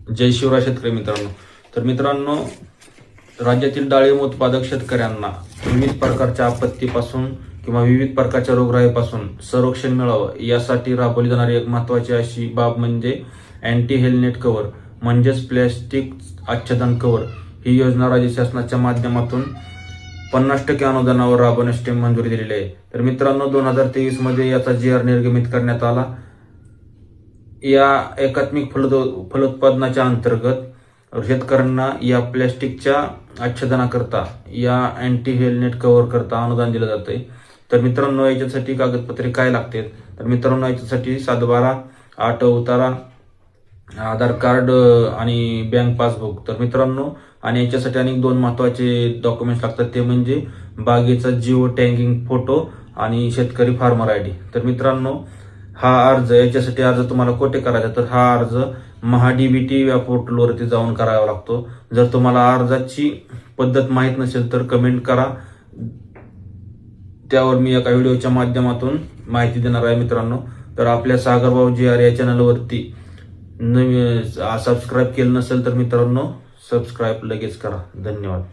जय शिवराय शेतकरी मित्रांनो. तर मित्रांनो, राज्यातील डाळिंब उत्पादक शेतकऱ्यांना विविध प्रकारच्या आपत्तीपासून किंवा विविध प्रकारच्या रोगराईपासून संरक्षण मिळावं यासाठी राबवली जाणारी एक महत्त्वाची अशी बाब म्हणजे अँटी हेलनेट कव्हर म्हणजेच प्लॅस्टिक आच्छादन कव्हर. ही योजना राज्य शासनाच्या माध्यमातून 50% अनुदानावर राबवण्यास मंजुरी दिलेली आहे. तर मित्रांनो, 2023 मध्ये याचा GR निर्गमित करण्यात आला. या एकात्मिक फलोत्पादनाच्या अंतर्गत शेतकऱ्यांना या प्लॅस्टिकच्या आच्छादनाकरता या अँटी हेलनेट कव्हर करता अनुदान दिलं जातंय. तर मित्रांनो, याच्यासाठी कागदपत्रे काय लागतात? तर मित्रांनो, याच्यासाठी 7/12, 8 उतारा, आधार कार्ड आणि बँक पासबुक. तर मित्रांनो, आणि याच्यासाठी अनेक 2 महत्वाचे डॉक्युमेंट्स लागतात, ते म्हणजे बागेचा जिओ टॅगिंग फोटो आणि शेतकरी फार्मर ID. तर मित्रांनो, हा अर्ज, याच्यासाठी अर्ज तुम्हाला कोठे करायचा? तर हा अर्ज MahaDBT या पोर्टलवरती जाऊन करावा लागतो. जर तुम्हाला अर्जाची पद्धत माहीत नसेल तर कमेंट करा, त्यावर मी एका व्हिडिओच्या माध्यमातून माहिती देणार आहे मित्रांनो. तर आपल्या सागरभाऊ GR या चॅनलवरती सबस्क्राईब केलं नसेल तर मित्रांनो सबस्क्राईब लगेच करा. धन्यवाद.